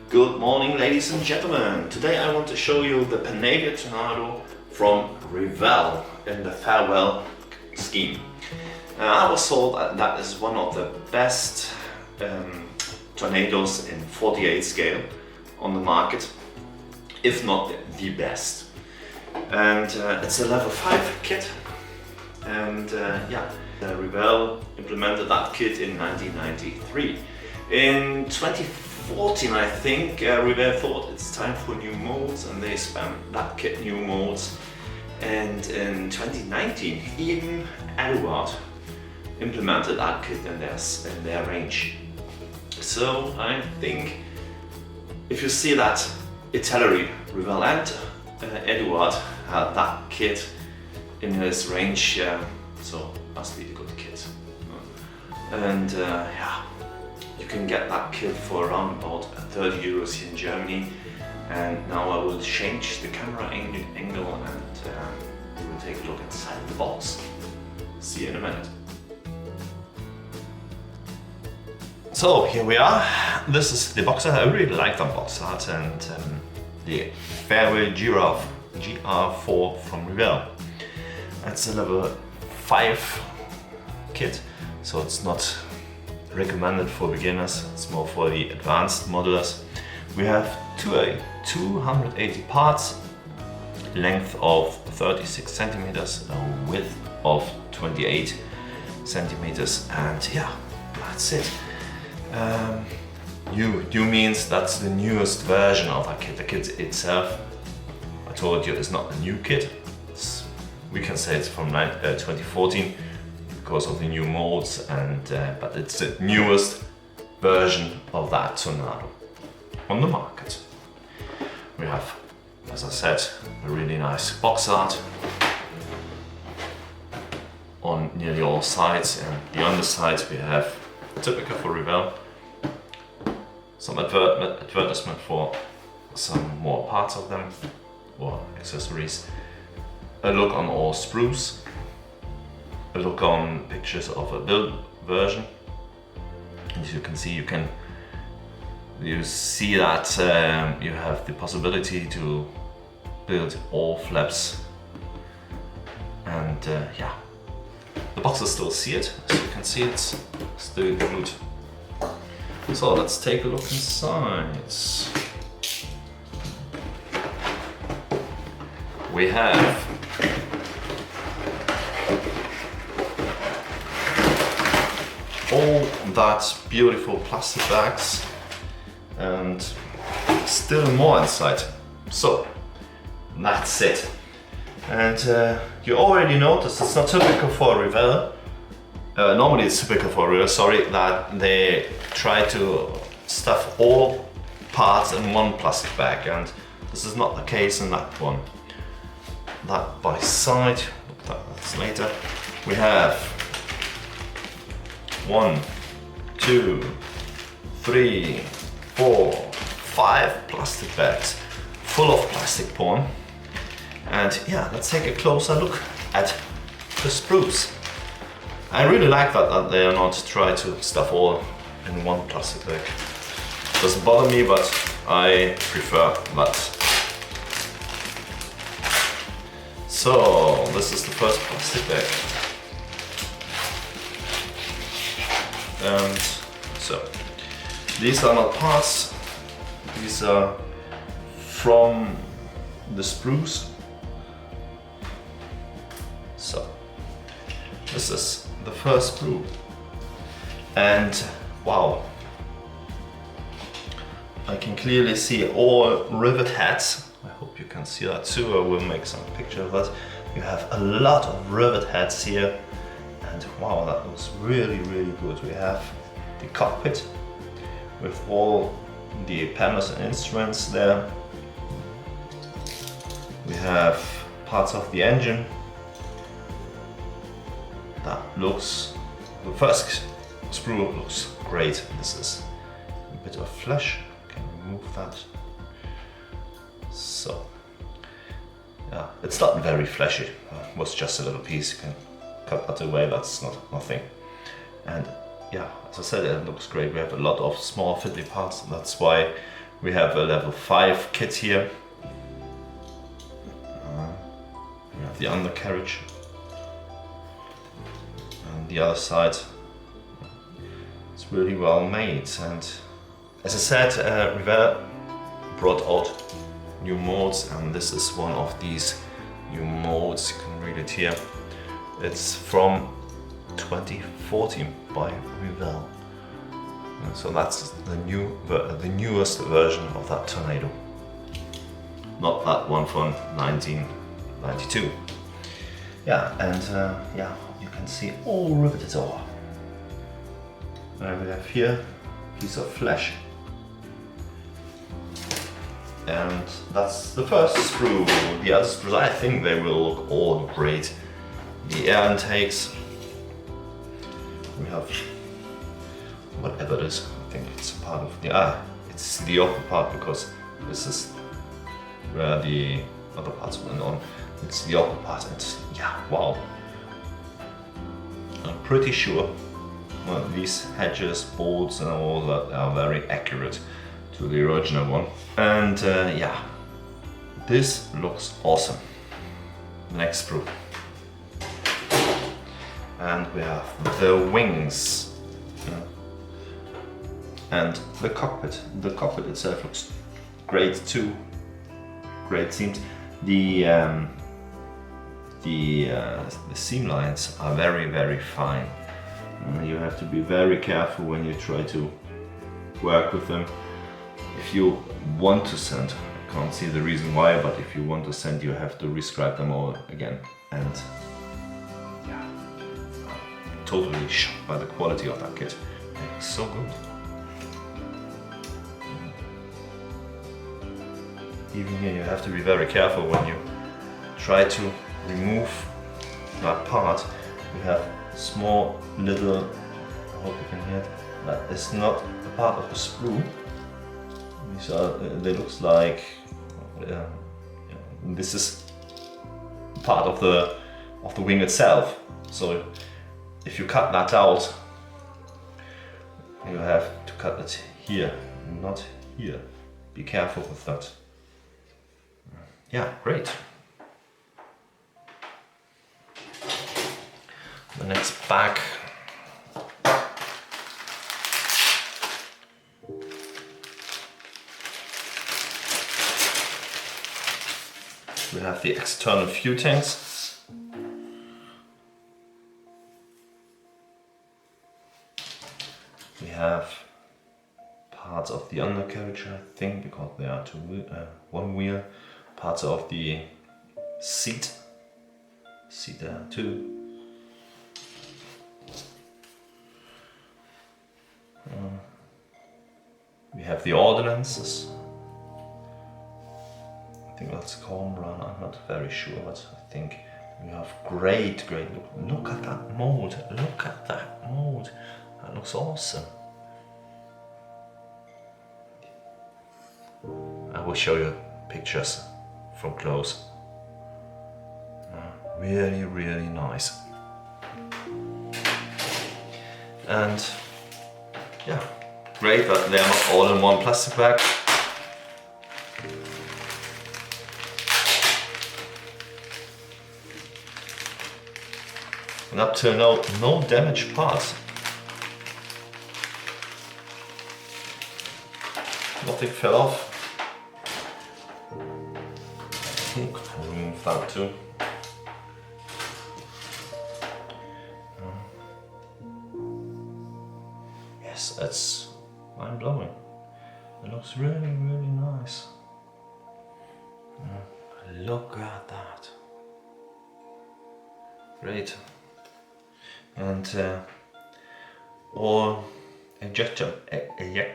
Good morning, ladies and gentlemen. Today I want to show you the Tornado from Revell in the farewell scheme. I was told that is one of the best tornadoes in 48 scale on the market, if not the best. And it's a level 5 kit, and Revell implemented that kit in 1993. In 2014, I think, Revell thought it's time for new molds, and they spammed that kit new molds. And in 2019, even Edward implemented that kit in their range. So I think if you see that Italy, Revell and Edward had that kit in his range, so must be a good kit. And you can get that kit for around about 30 euros here in Germany. And now I will change the camera angle and we will take a look inside the box. See you in a minute. So here we are. This is the box art. I really like that box art, and the Revell GR.4 from Revell. It's a level 5 kit, so it's not recommended for beginners. It's more for the advanced modelers. We have 280 parts, length of 36 centimeters, a width of 28 centimeters, and yeah, that's it. New means that's the newest version of that kit. The kit itself, I told you, is not a new kit. We can say it's from 2014 because of the new molds, and but it's the newest version of that Tornado on the market. We have, as I said, a really nice box art on nearly all sides, and the undersides we have, typical for Revell, some advertisement for some more parts of them or accessories, a look on all sprues, a look on pictures of a build version. As you can see, you see that you have the possibility to build all flaps, and yeah, the box is still sealed, as you can see it's still glued. So let's take a look inside. We have all that beautiful plastic bags and still more inside. So that's it. And you already noticed it's not typical for Revell. Normally it's typical for Revell, sorry, that they try to stuff all parts in one plastic bag, and this is not the case in that one. That by side, that's later. We have 1, 2, 3, 4, 5 plastic bags full of plastic porn. And yeah, let's take a closer look at the sprues. I really like that they are not trying to stuff all in one plastic bag. Doesn't bother me, but I prefer that. So this is the first plastic bag. And so these are not parts, these are from the sprues. So this is the first sprue, and wow, I can clearly see all rivet heads. I hope you can see that too. I will make some picture of that. You have a lot of rivet heads here, and wow, that looks really good. We have the cockpit with all the panels and instruments there. We have parts of the engine. That looks, the first sprue looks great. This is a bit of flesh. Can remove that. So yeah, it's not very fleshy. It was just a little piece. You can cut that away. That's nothing. And yeah, as I said, it looks great. We have a lot of small fiddly parts, and that's why We have a level 5 kit here. We have the undercarriage. And the other side, it's really well made. And as I said, Revell brought out new molds, and this is one of these new molds. You can read it here. It's from 2014 by Revell. So that's the newest version of that Tornado. Not that one from 1992. Yeah, and yeah, you can see all riveted over. And we have here a piece of flesh. And that's the first sprue. The other sprues, I think they will look all great. The air intakes, we have whatever it is. I think it's a part of the it's the upper part, because this is where the other parts went on. It's the upper part, and yeah, wow. I'm pretty sure these hedges, bolts and all that are very accurate to the original one. And yeah, this looks awesome. Next sprue. And we have the wings and the cockpit. The cockpit itself looks great too. Great seams. The seam lines are very, very fine. You have to be very careful when you try to work with them. If you want to sand, I can't see the reason why, but if you want to sand, you have to rescribe them all again. And yeah, I'm totally shocked by the quality of that kit. It's so good. Even here you have to be very careful when you try to remove that part. We have small little, I hope you can hear it, that is not a part of the sprue. These are, they looks like, this is part of the wing itself. So if you cut that out, you have to cut it here, not here. Be careful with that. Yeah, great. The next bag. We have the external fuel tanks. We have parts of the undercarriage, I think, because there are one wheel. Parts of the seat there too. We have the ordnances. I think that's Cormorant, I'm not very sure, but I think we have great, look at that mold, look at that mold, that looks awesome. I will show you pictures from close. Really, really nice. And yeah, great that they are not all in one plastic bag. And up till now, no damaged parts. Nothing fell off. Remove that too. Yes, that's mind blowing. It looks really, really nice. Look at that. Great. And all ejector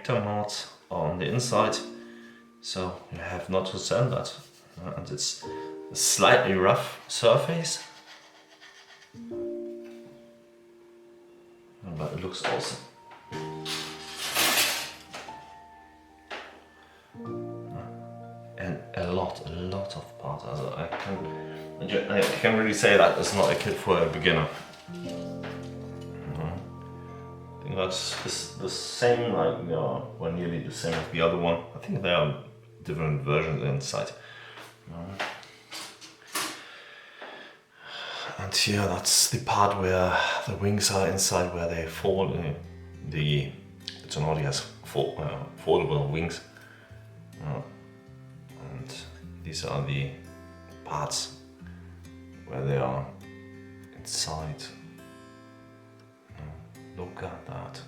mounts on the inside, so you have not to sand that. And it's a slightly rough surface, but it looks awesome. And a lot of parts. Also I can really say that it's not a kit for a beginner. I that's the same, like, well, nearly the same as the other one. I think there are different versions inside. And here, that's the part where the wings are inside, where they fall. The Tornado has foldable wings. And these are the parts where they are inside. Look at that.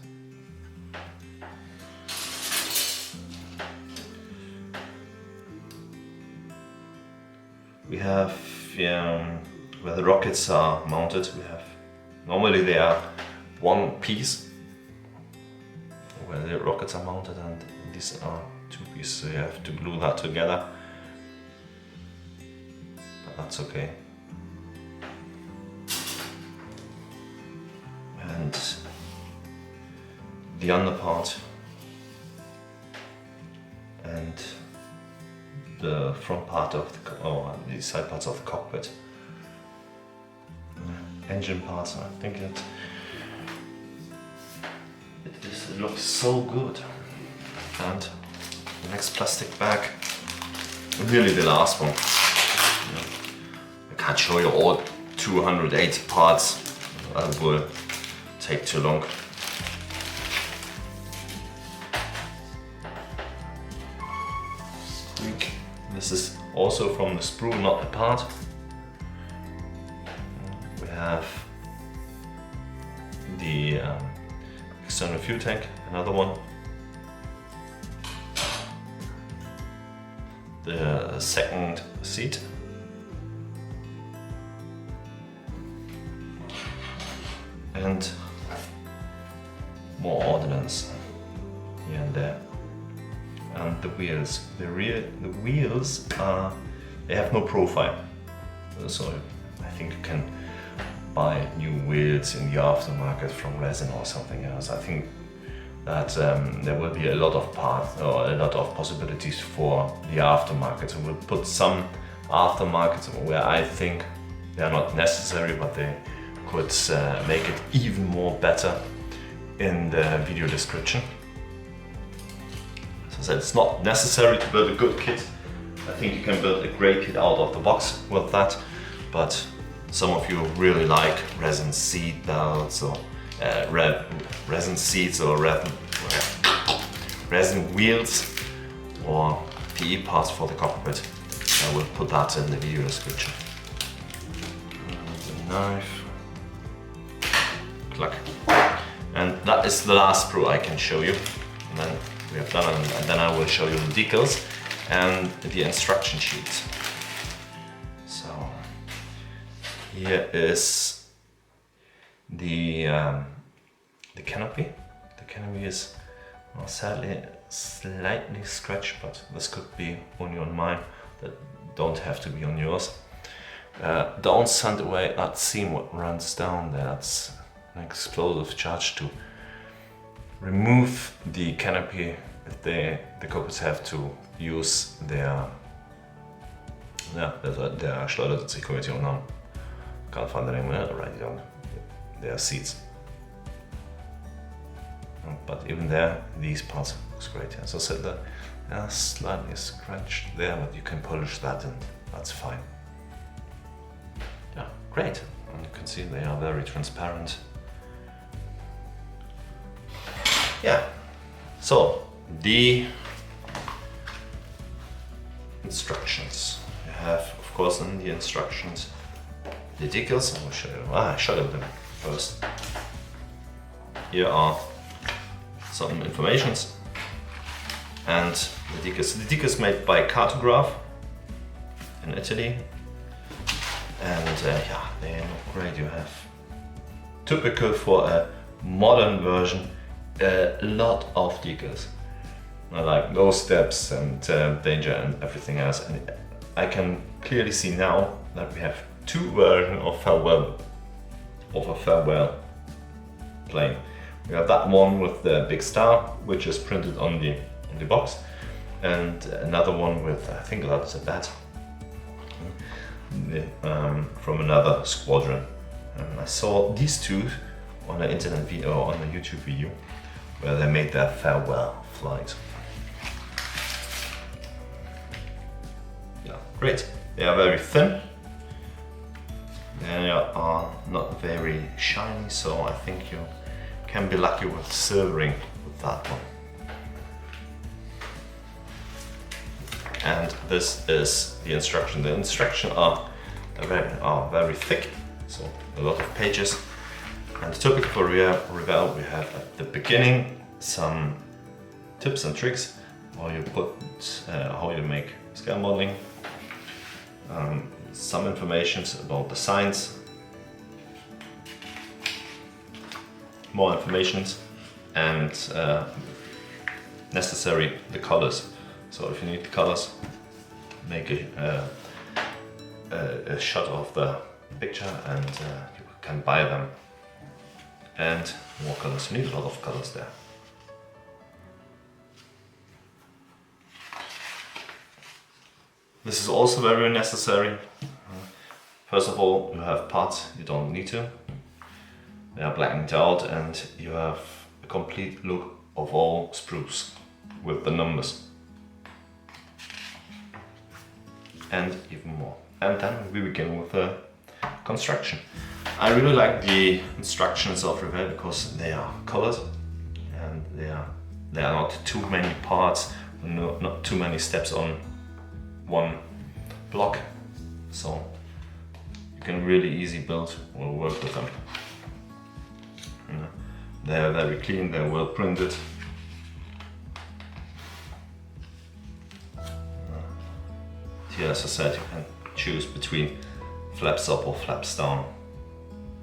We have where the rockets are mounted, we have, normally they are one piece where the rockets are mounted, and these are two pieces, so you have to glue that together. But that's okay. And the underpart and the front part of the side parts of the cockpit, engine parts. I think it looks so good. And the next plastic bag, really the last one. I can't show you all 280 parts, that will take too long. This is also from the Sprue, not the part. We have the external fuel tank, another one. The second seat. And more ordnance here and there. And the wheels, the wheels are, they have no profile, so I think you can buy new wheels in the aftermarket from resin or something else. I think that there will be a lot of parts or a lot of possibilities for the aftermarket. So we'll put some aftermarkets where I think they are not necessary, but they could make it even more better in the video description. So it's not necessary to build a good kit. I think you can build a great kit out of the box with that, but some of you really like resin seat belts or resin seats or resin wheels or PE parts for the cockpit. I will put that in the video description. The knife, cluck, and that is the last Sprue I can show you. And then we have done, and then I will show you the decals and the instruction sheet. So here is the canopy. The canopy is, well, sadly slightly scratched, but this could be only on mine. That don't have to be on yours. Don't send away that seam what runs down there. That's an explosive charge to remove the canopy. If the cockpits have to use their Steuersicherheit, can't find the name right down, their seats. But even there, these parts looks great. As I said, they are slightly scratched there, but you can polish that and that's fine. Yeah, great. And you can see they are very transparent. Yeah, so the instructions. You have, of course, in the instructions the decals. I will show you. I showed them first. Here are some informations and the decals. The decals made by Cartograph in Italy, and yeah, they look great. You have, typical for a modern version, a lot of decals, like no steps and danger and everything else. And I can clearly see now that we have two versions of a farewell plane. We have that one with the big star, which is printed on the box, and another one with, I think that's a bat, from another Squadron. And I saw these two on an internet video or on a YouTube video where they made their farewell flight. Yeah, great. They are very thin. They are not very shiny, so I think you can be lucky with silvering with that one. And this is the instruction. The instructions are very thick, so a lot of pages. And typically for Revell, we have at the beginning some tips and tricks how you make scale modeling, some information about the signs, more information, and necessary the colors. So if you need the colors, make a shot of the picture and you can buy them. And more colors, you need a lot of colors there. This is also very necessary. First of all, you have parts you don't need to. They are blackened out and you have a complete look of all sprues with the numbers. And even more. And then we begin with the construction. I really like the instructions of Revell because they are colored and there are not too many parts, not too many steps on one block, so you can really easy build or work with them. They are very clean, they are well printed. Here, as I said, you can choose between flaps up or flaps down.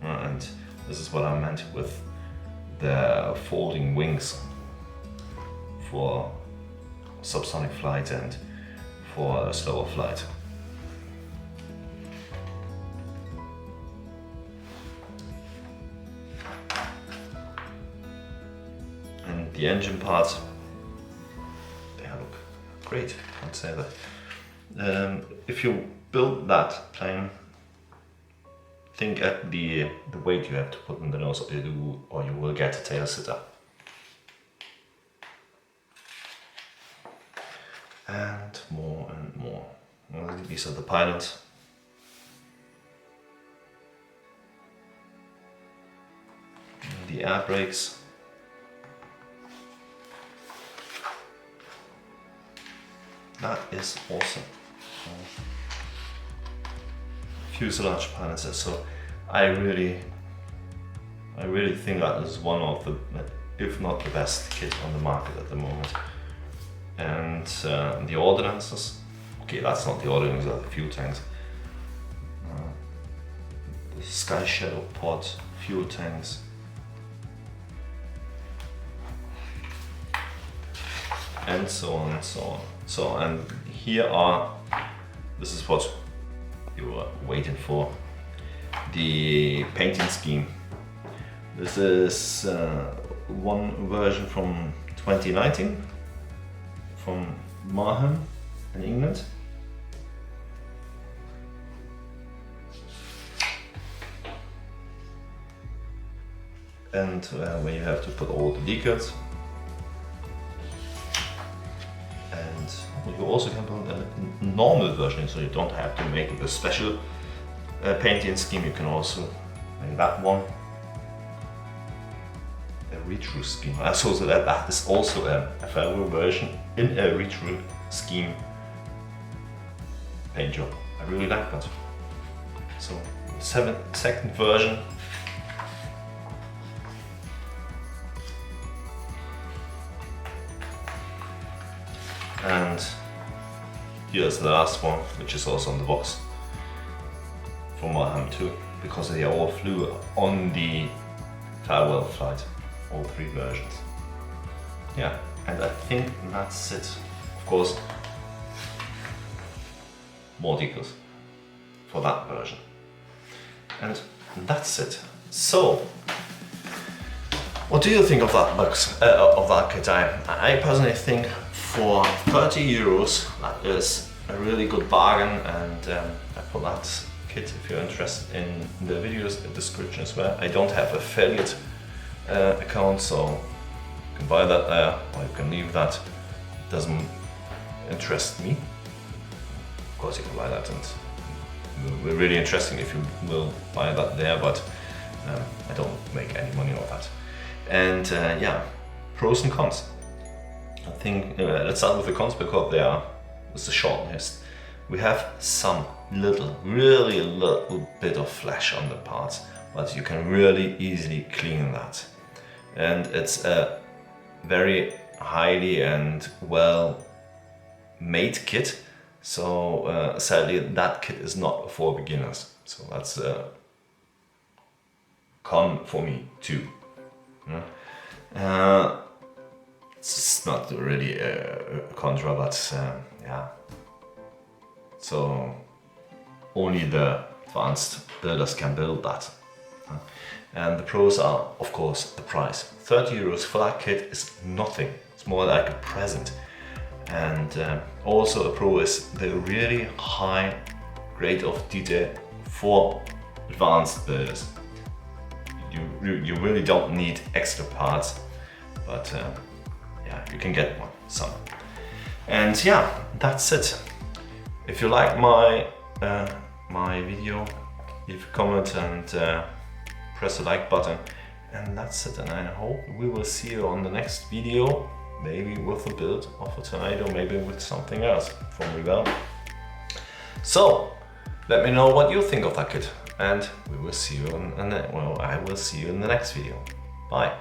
And this is what I meant with the folding wings for subsonic flight and for a slower flight. And the engine parts, they look great, I can't say that. If you build that plane, think at the weight you have to put in the nose or you will get a tail sitter. And more and more. Well, these are the pilots. And the air brakes. That is awesome. Fuselage pilots. So I really think that is one of the, if not the best kit on the market at the moment. And the ordnances, okay, that's not the ordnance, that's the fuel tanks. The Sky Shadow pod, fuel tanks. And so on and so on. So, and here are, this is what you were waiting for, the painting scheme. This is one version from 2019 from Marham in England. And where you have to put all the decals. And you also can put a normal version, so you don't have to make the special painting scheme. You can also make that one a retro scheme. So that is also a farewell version in a retro scheme paint job. I really like that. So second version. And here's the last one, which is also on the box from Marham too, because they all flew on the farewell flight, all three versions. Yeah, and I think that's it. Of course, more decals for that version. And that's it. So, what do you think of that box, of that kit? I personally think for 30 euros, that is a really good bargain, and I put that kit, if you're interested, in the videos description as well. I don't have affiliate account, so you can buy that there, or you can leave that. It doesn't interest me. Of course you can buy that, and it will be really interesting if you will buy that there, but I don't make any money on that. And yeah, pros and cons. I think let's start with the cons, because it's the short list. We have some really a little bit of flesh on the parts, but you can really easily clean that. And it's a very highly and well made kit, so sadly that kit is not for beginners, so that's a con for me too. It's not really a contra, but yeah, so only the advanced builders can build that. And the pros are, of course, the price. 30 euros for that kit is nothing. It's more like a present. And also a pro is the really high grade of detail for advanced builders. You really don't need extra parts, but yeah, you can get some. And yeah, that's it. If you like my video, leave a comment and press the like button, and that's it. And I hope we will see you on the next video, maybe with a build of a Tornado, maybe with something else from Revell. So let me know what you think of that kit, and we will see you I will see you in the next video. Bye.